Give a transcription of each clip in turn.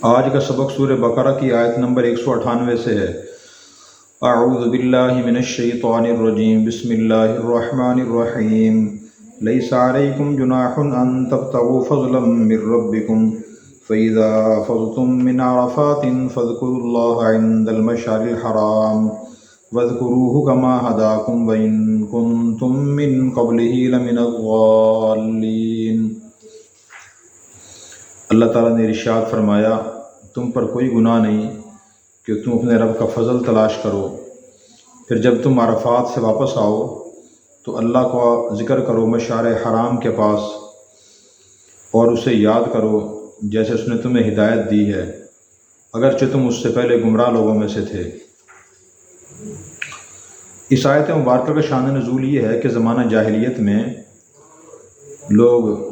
آج کا سبق سورہ بقرہ کی آیت نمبر 198 سے ہے۔ اعوذ باللہ من الشیطان الرجیم، بسم اللہ الرحمن الرحیم۔ لیس علیکم جناح ان تبتغوا فضلا من ربکم فاذا افضتم من عرفات فاذکروا اللہ عند المشعر الحرام واذکروہ کما ہداکم وان کنتم من قبلہ لمن الضالین۔ اللہ تعالیٰ نے ارشاد فرمایا، تم پر کوئی گناہ نہیں کہ تم اپنے رب کا فضل تلاش کرو، پھر جب تم عرفات سے واپس آؤ تو اللہ کا ذکر کرو مشعر حرام کے پاس، اور اسے یاد کرو جیسے اس نے تمہیں ہدایت دی ہے، اگرچہ تم اس سے پہلے گمراہ لوگوں میں سے تھے۔ اس آیت مبارکہ کا شان نزول یہ ہے کہ زمانہ جاہلیت میں لوگ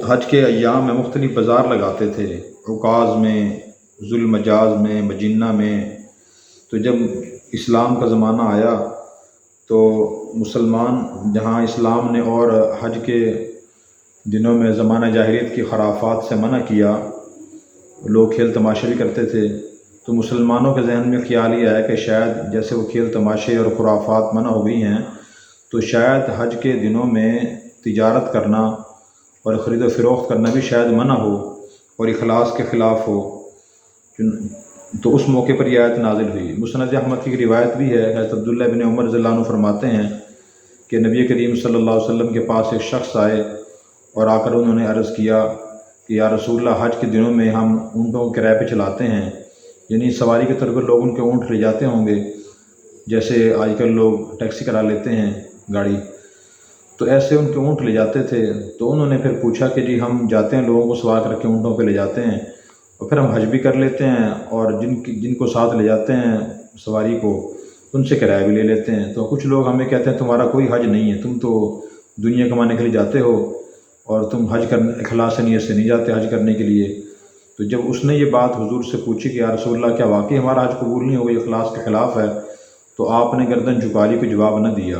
حج کے ایام میں مختلف بازار لگاتے تھے، عکاظ میں، ذو المجاز میں، مجنہ میں۔ تو جب اسلام کا زمانہ آیا تو مسلمان جہاں اسلام نے اور حج کے دنوں میں زمانہ جاہلیت کی خرافات سے منع کیا، لوگ کھیل تماشے بھی کرتے تھے، تو مسلمانوں کے ذہن میں خیال یہ آیا کہ شاید جیسے وہ کھیل تماشے اور خرافات منع ہو گئی ہیں تو شاید حج کے دنوں میں تجارت کرنا اور خرید و فروخت کرنا بھی شاید منع ہو اور اخلاص کے خلاف ہو۔ تو اس موقع پر یہ آیت نازل ہوئی۔ مسند احمد کی ایک روایت بھی ہے، حضرت عبداللہ بن عمر رضی اللہ عنہ فرماتے ہیں کہ نبی کریم صلی اللہ علیہ وسلم کے پاس ایک شخص آئے اور آ کر انہوں نے عرض کیا کہ یا رسول اللہ، حج کے دنوں میں ہم اونٹوں کو کرائے پہ چلاتے ہیں، یعنی سواری کے طور پر لوگ ان کے اونٹ لے جاتے ہوں گے جیسے آج کل لوگ ٹیکسی کرا لیتے ہیں گاڑی، تو ایسے ان کے اونٹ لے جاتے تھے۔ تو انہوں نے پھر پوچھا کہ جی ہم جاتے ہیں، لوگوں کو سوار کر کے اونٹوں پہ لے جاتے ہیں اور پھر ہم حج بھی کر لیتے ہیں، اور جن کو ساتھ لے جاتے ہیں سواری کو ان سے کرایہ بھی لے لیتے ہیں۔ تو کچھ لوگ ہمیں کہتے ہیں تمہارا کوئی حج نہیں ہے، تم تو دنیا کمانے کے لیے جاتے ہو اور تم حج کرنے اخلاص نیت سے نہیں جاتے حج کرنے کے لیے۔ تو جب اس نے یہ بات حضور سے پوچھی کہ یا رسول اللہ، کیا واقعی ہمارا حج قبول نہیں ہوگا، اخلاص کے خلاف ہے، تو آپ نے گردن جھکا لی، کوئی جواب نہ دیا۔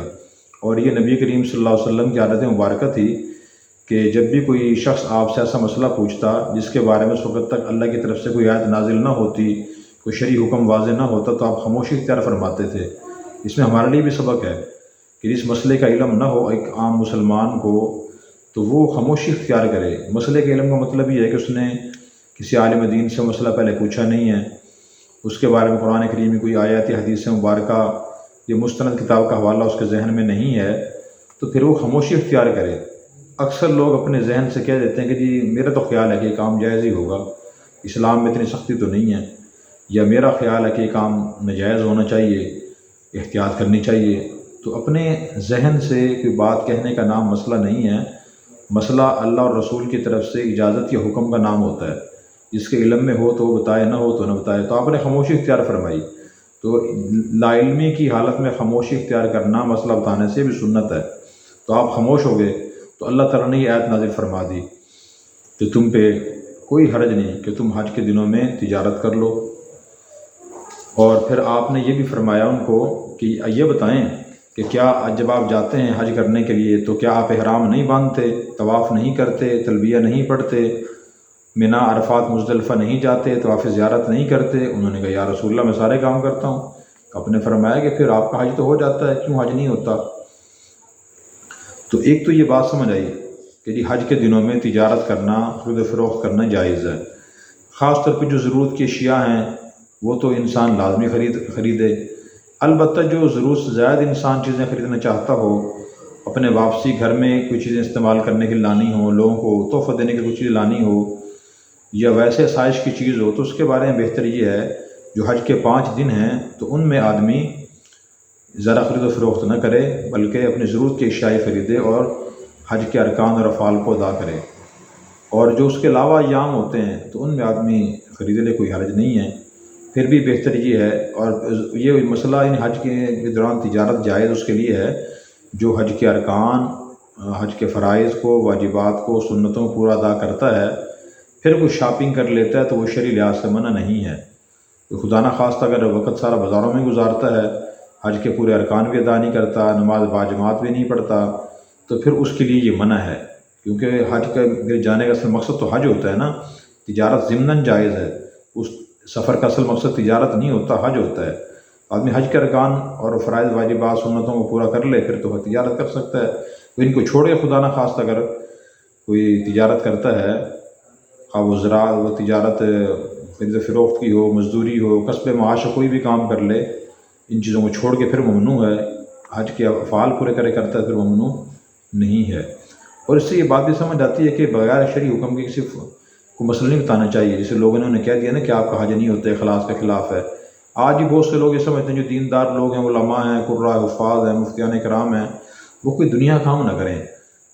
اور یہ نبی کریم صلی اللہ علیہ وسلم کی عادت مبارکہ تھی کہ جب بھی کوئی شخص آپ سے ایسا مسئلہ پوچھتا جس کے بارے میں اس وقت تک اللہ کی طرف سے کوئی آیت نازل نہ ہوتی، کوئی شرعی حکم واضح نہ ہوتا، تو آپ خاموشی اختیار فرماتے تھے۔ اس میں ہمارے لیے بھی سبق ہے کہ جس مسئلے کا علم نہ ہو ایک عام مسلمان کو تو وہ خاموشی اختیار کرے۔ مسئلے کے علم کا مطلب یہ ہے کہ اس نے کسی عالم دین سے مسئلہ پہلے پوچھا نہیں ہے، اس کے بارے میں قرآن کریم میں کوئی آیات یا حدیث مبارکہ یہ مستند کتاب کا حوالہ اس کے ذہن میں نہیں ہے، تو پھر وہ خاموشی اختیار کرے۔ اکثر لوگ اپنے ذہن سے کہہ دیتے ہیں کہ جی میرا تو خیال ہے کہ یہ کام جائز ہی ہوگا، اسلام میں اتنی سختی تو نہیں ہے، یا میرا خیال ہے کہ یہ کام ناجائز ہونا چاہیے، احتیاط کرنی چاہیے۔ تو اپنے ذہن سے کوئی بات کہنے کا نام مسئلہ نہیں ہے، مسئلہ اللہ اور رسول کی طرف سے اجازت یا حکم کا نام ہوتا ہے۔ جس کے علم میں ہو تو وہ بتائے، نہ ہو تو نہ بتائے۔ تو آپ نے خاموشی اختیار فرمائی، تو لا علمی کی حالت میں خاموشی اختیار کرنا مسئلہ بتانے سے بھی سنت ہے۔ تو آپ خاموش ہو گئے تو اللہ تعالیٰ نے یہ آیت نازل فرما دی کہ تم پہ کوئی حرج نہیں کہ تم حج کے دنوں میں تجارت کر لو۔ اور پھر آپ نے یہ بھی فرمایا ان کو کہ یہ بتائیں کہ کیا جب آپ جاتے ہیں حج کرنے کے لیے تو کیا آپ احرام نہیں باندھتے، طواف نہیں کرتے، تلبیہ نہیں پڑھتے، مینا، عرفات، مزدلفہ نہیں جاتے، طواف زیارت نہیں کرتے؟ انہوں نے کہا یا رسول اللہ میں سارے کام کرتا ہوں۔ آپ نے فرمایا کہ پھر آپ کا حج تو ہو جاتا ہے، کیوں حج نہیں ہوتا؟ تو ایک تو یہ بات سمجھ آئی کہ جی حج کے دنوں میں تجارت کرنا، خرید و فروخت کرنا جائز ہے۔ خاص طور پہ جو ضرورت کی اشیاء ہیں وہ تو انسان لازمی خریدے۔ البتہ جو ضرورت سے زائد انسان چیزیں خریدنا چاہتا ہو، اپنے واپسی گھر میں کوئی چیزیں استعمال کرنے کے لیے لانی ہو، لوگوں کو تحفہ دینے کی کوئی چیز لانی ہو، یا ویسے آسائش کی چیز ہو، تو اس کے بارے میں بہتر یہ ہے جو حج کے 5 دن ہیں تو ان میں آدمی ذرا خرید و فروخت نہ کرے، بلکہ اپنی ضرورت کی اشیاء خریدے اور حج کے ارکان اور افعال کو ادا کرے۔ اور جو اس کے علاوہ ایام ہوتے ہیں تو ان میں آدمی خرید لے، کوئی حرج نہیں ہے۔ پھر بھی بہتر یہ ہے، اور یہ مسئلہ ان حج کے دوران تجارت جائز اس کے لیے ہے جو حج کے ارکان، حج کے فرائض کو، واجبات کو، سنتوں کو پورا ادا کرتا ہے، پھر کوئی شاپنگ کر لیتا ہے تو وہ شرعی لحاظ سے منع نہیں ہے۔ خدا نہ خواستہ اگر وقت سارا بازاروں میں گزارتا ہے، حج کے پورے ارکان بھی ادا نہیں کرتا، نماز باجماعت بھی نہیں پڑھتا، تو پھر اس کے لیے یہ منع ہے، کیونکہ حج کے جانے کا اصل مقصد تو حج ہوتا ہے نا۔ تجارت ضمناً جائز ہے، اس سفر کا اصل مقصد تجارت نہیں ہوتا، حج ہوتا ہے۔ آدمی حج کے ارکان اور فرائض واجبات سنتوں کو پورا کر لے پھر تو وہ تجارت کر سکتا ہے۔ وہ ان کو چھوڑے خدا نہ خواستہ اگر کوئی تجارت کرتا ہے، خواہ وہ زراعت و تجارت خرید و فروخت کی ہو، مزدوری ہو، کسب معاش کوئی بھی کام کر لے، ان چیزوں کو چھوڑ کے پھر ممنوع ہے، حج کے افعال پورے کرتا ہے پھر ممنوع نہیں ہے۔ اور اس سے یہ بات بھی سمجھ آتی ہے کہ بغیر شرعی حکم کے کسی کو مسئلہ نہیں بتانا چاہیے۔ جیسے لوگوں نے انہیں کہہ دیا نا کہ آپ کا حج نہیں ہوتا، اخلاص کے خلاف ہے۔ آج بھی بہت سے لوگ یہ سمجھتے ہیں، جو دیندار لوگ ہیں، علماء ہیں، قراء حفاظ ہیں، مفتیان کرام ہیں، وہ کوئی دنیا کام نہ کریں،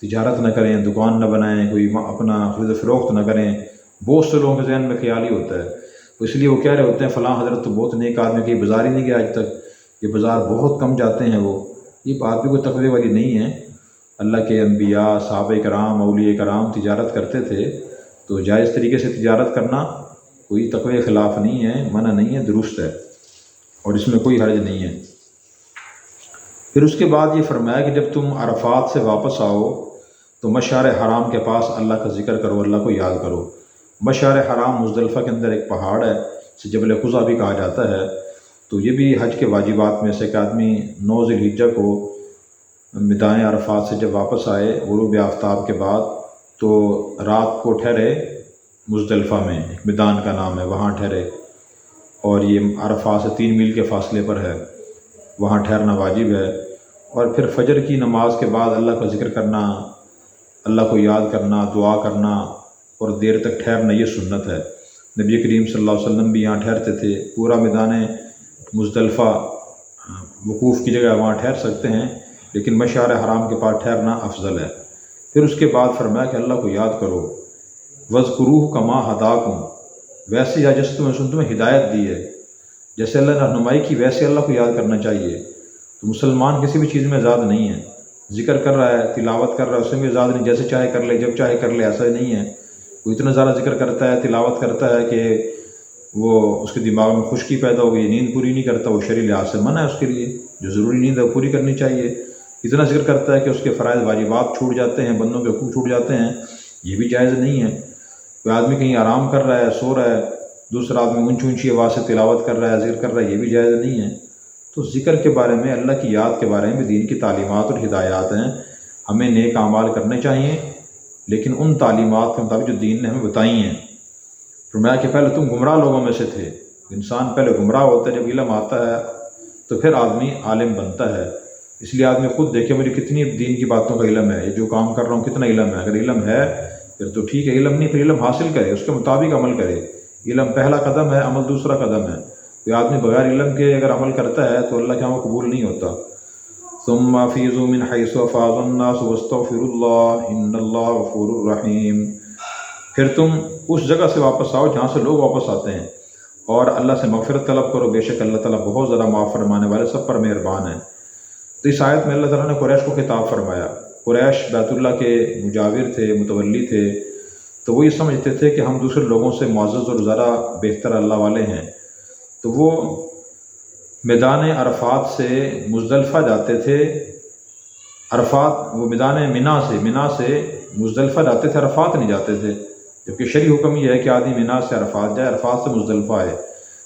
تجارت نہ کریں، دکان نہ بنائیں، کوئی اپنا خرید و فروخت نہ کریں۔ بہت سے لوگوں کے ذہن میں خیال ہی ہوتا ہے، تو اس لیے وہ کہہ رہے ہوتے ہیں فلاں حضرت تو بہت نیک آدمی، کہیں بازار ہی نہیں گیا آج تک، یہ بازار بہت کم جاتے ہیں وہ۔ یہ بات بھی کوئی تقوی والی نہیں ہے۔ اللہ کے انبیاء، صحابہ کرام، اولیاء کرام تجارت کرتے تھے، تو جائز طریقے سے تجارت کرنا کوئی تقوی خلاف نہیں ہے، منع نہیں ہے، درست ہے، اور اس میں کوئی حرج نہیں ہے۔ پھر اس کے بعد یہ فرمایا کہ جب تم عرفات سے واپس آؤ تو مشعر حرام کے پاس اللہ کا ذکر کرو، اللہ کو یاد کرو۔ مشعر حرام مزدلفہ کے اندر ایک پہاڑ ہے، اسے جبل قزح بھی کہا جاتا ہے۔ تو یہ بھی حج کے واجبات میں سے کہ آدمی 9 ذی الحجہ کو میدان عرفات سے جب واپس آئے غروب آفتاب کے بعد، تو رات کو ٹھہرے مزدلفہ میں، ایک میدان کا نام ہے، وہاں ٹھہرے، اور یہ عرفات سے 3 میل کے فاصلے پر ہے، وہاں ٹھہرنا واجب ہے۔ اور پھر فجر کی نماز کے بعد اللہ کا ذکر کرنا، اللہ کو یاد کرنا، دعا کرنا اور دیر تک ٹھہرنا، یہ سنت ہے۔ نبی کریم صلی اللہ علیہ وسلم بھی یہاں ٹھہرتے تھے۔ پورا میدان مزدلفہ وقوف کی جگہ وہاں ٹھہر سکتے ہیں، لیکن مشعر حرام کے پاس ٹھہرنا افضل ہے۔ پھر اس کے بعد فرمایا کہ اللہ کو یاد کرو، وَاذْكُرُوهُ كَمَا هَدَاكُمْ، ویسے یا جس تمہیں ہدایت دی ہے، جیسے اللہ نے رہنمائی کی ویسے اللہ کو یاد کرنا چاہیے۔ تو مسلمان کسی بھی چیز میں آزاد نہیں ہے، ذکر کر رہا ہے، تلاوت کر رہا ہے، اس میں بھی آزاد نہیں، جیسے چاہے کر لے، جب چاہے کر لے، ایسا نہیں ہے۔ وہ اتنا زیادہ ذکر کرتا ہے، تلاوت کرتا ہے کہ وہ اس کے دماغ میں خشکی پیدا ہو گئی، نیند پوری نہیں کرتا، وہ شرعی لحاظ سے منع ہے اس کے لیے، جو ضروری نیند ہے وہ پوری کرنی چاہیے۔ اتنا ذکر کرتا ہے کہ اس کے فرائض واجبات چھوٹ جاتے ہیں، بندوں کے حقوق چھوٹ جاتے ہیں، یہ بھی جائز نہیں ہے۔ کوئی آدمی کہیں آرام کر رہا ہے، سو رہا ہے، دوسرا آدمی اونچی اونچی آواز سے تلاوت کر رہا ہے، ذکر کر رہا ہے، یہ بھی جائز نہیں ہے۔ تو ذکر کے بارے میں، اللہ کی یاد کے بارے میں دین کی تعلیمات اور ہدایات ہیں، ہمیں نیک اعمال کرنے چاہیے، لیکن ان تعلیمات کے مطابق جو دین نے ہمیں بتائی ہیں۔ فرمایا کہ پہلے تم گمراہ لوگوں میں سے تھے۔ انسان پہلے گمراہ ہوتا ہے، جب علم آتا ہے تو پھر آدمی عالم بنتا ہے۔ اس لیے آدمی خود دیکھے مجھے کتنی دین کی باتوں کا علم ہے، یہ جو کام کر رہا ہوں کتنا علم ہے۔ اگر علم ہے پھر تو ٹھیک ہے، علم نہیں پھر علم حاصل کرے، اس کے مطابق عمل کرے۔ علم پہلا قدم ہے، عمل دوسرا قدم ہے۔ کوئی آدمی بغیر علم کے اگر عمل کرتا ہے تو اللہ کے یہاں قبول نہیں ہوتا۔ ثم افیضوا من حیث افاض الناس واستغفروا اللہ ان اللہ غفور رحیم۔ پھر تم اس جگہ سے واپس آؤ جہاں سے لوگ واپس آتے ہیں، اور اللہ سے مغفرت طلب کرو، بے شک اللہ تعالیٰ بہت زیادہ معاف فرمانے والے، سب پر مہربان ہے۔ تو اس آیت میں اللہ تعالیٰ نے قریش کو خطاب فرمایا۔ قریش بیت اللہ کے مجاور تھے، متولی تھے، تو وہ یہ سمجھتے تھے کہ ہم دوسرے لوگوں سے معزز اور زیادہ بہتر اللہ والے ہیں، تو وہ میدان عرفات سے مزدلفہ جاتے تھے۔ عرفات وہ میدان منا سے مزدلفہ جاتے تھے، عرفات نہیں جاتے تھے، جبکہ شرعی حکم یہ ہے کہ آدمی منا سے عرفات جائے، عرفات سے مزدلفہ آئے۔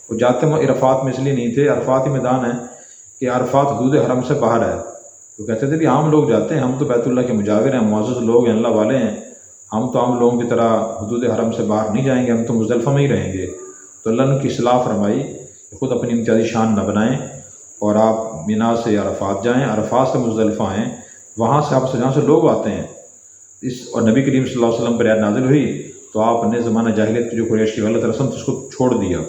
وہ جاتے وہ عرفات میں اس لیے نہیں تھے، عرفات ہی میدان ہے کہ عرفات حدود حرم سے باہر ہے۔ وہ کہتے تھے کہ عام لوگ جاتے ہیں، ہم تو بیت اللہ کے مجاور ہیں، معزز لوگ ہیں، اللہ والے ہیں، ہم تو عام لوگوں کی طرح حدود حرم سے باہر نہیں جائیں گے، ہم تو مزدلفہ میں ہی رہیں گے۔ تو اللہ نے ان کی اصلاح فرمائی کہ خود اپنی امتیازی شان نہ بنائیں، اور آپ منا سے عرفات جائیں، عرفات سے مزدلفہ آئیں، وہاں سے آپ سے جہاں سے لوگ آتے ہیں۔ اور نبی کریم صلی اللہ علیہ وسلم پر آیت نازل ہوئی تو آپ نے زمانہ جاہلیت کی جو قریش کی غلط رسم تھی اس کو چھوڑ دیا۔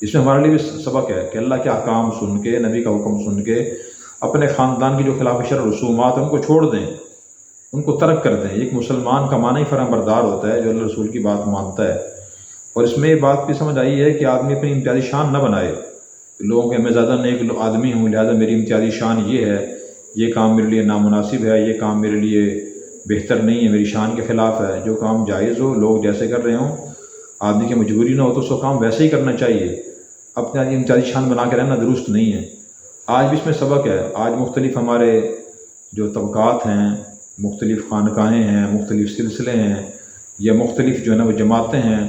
اس میں ہمارے لیے بھی سبق ہے کہ اللہ کے احکام سن کے، نبی کا حکم سن کے، اپنے خاندان کی جو خلاف شرع رسومات ہیں ان کو چھوڑ دیں، ان کو ترک کر دیں۔ ایک مسلمان کا معنی ہی فرم بردار ہوتا ہے جو اللہ رسول کی بات مانتا ہے۔ اور اس میں یہ بات بھی سمجھ آئی ہے کہ آدمی اپنی امتیازی شان نہ بنائے، لوگوں کے میں زیادہ نیک آدمی ہوں لہٰذا میری امتیازی شان یہ ہے، یہ کام میرے لیے نامناسب ہے، یہ کام میرے لیے بہتر نہیں ہے، میری شان کے خلاف ہے۔ جو کام جائز ہو، لوگ جیسے کر رہے ہوں، آدمی کی مجبوری نہ ہو تو اس کو کام ویسے ہی کرنا چاہیے۔ اپنے امتیازی شان بنا کے رہنا درست نہیں ہے۔ آج بھی اس میں سبق ہے۔ آج مختلف ہمارے جو طبقات ہیں، مختلف خانقاہیں ہیں، مختلف سلسلے ہیں، یا مختلف جو ہے نا وہ جماعتیں ہیں،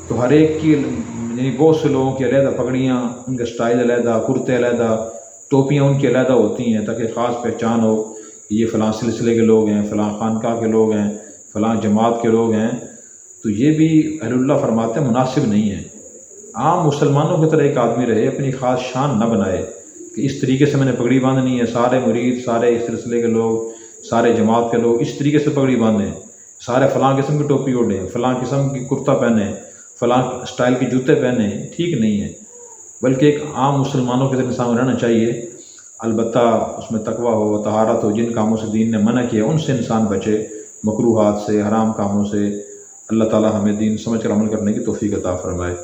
تو ہر ایک کی یعنی بہت سے لوگوں کی علیحدہ پگڑیاں، ان کے سٹائل علیحدہ، کرتے علیحدہ، ٹوپیاں ان کی علیحدہ ہوتی ہیں تاکہ خاص پہچان ہو کہ یہ فلاں سلسلے کے لوگ ہیں، فلاں خانقاہ کے لوگ ہیں، فلاں جماعت کے لوگ ہیں۔ تو یہ بھی اہل اللہ فرماتے ہیں مناسب نہیں ہے۔ عام مسلمانوں کی طرح ایک آدمی رہے، اپنی خاص شان نہ بنائے کہ اس طریقے سے میں نے پگڑی باندھنی ہے، سارے مرید، سارے اس سلسلے کے لوگ، سارے جماعت کے لوگ اس طریقے سے پگڑی باندھیں، سارے فلاں قسم کی ٹوپی اوڑھیں، فلاں قسم کی کرتا پہنیں، فلاں سٹائل کے جوتے پہنیں، ٹھیک نہیں ہے۔ بلکہ ایک عام مسلمانوں کے طرح انسان رہنا چاہیے، البتہ اس میں تقویٰ ہو، طہارت ہو، جن کاموں سے دین نے منع کیا ان سے انسان بچے، مکروہات سے، حرام کاموں سے۔ اللہ تعالی ہمیں دین سمجھ کر عمل کرنے کی توفیق عطا فرمائے۔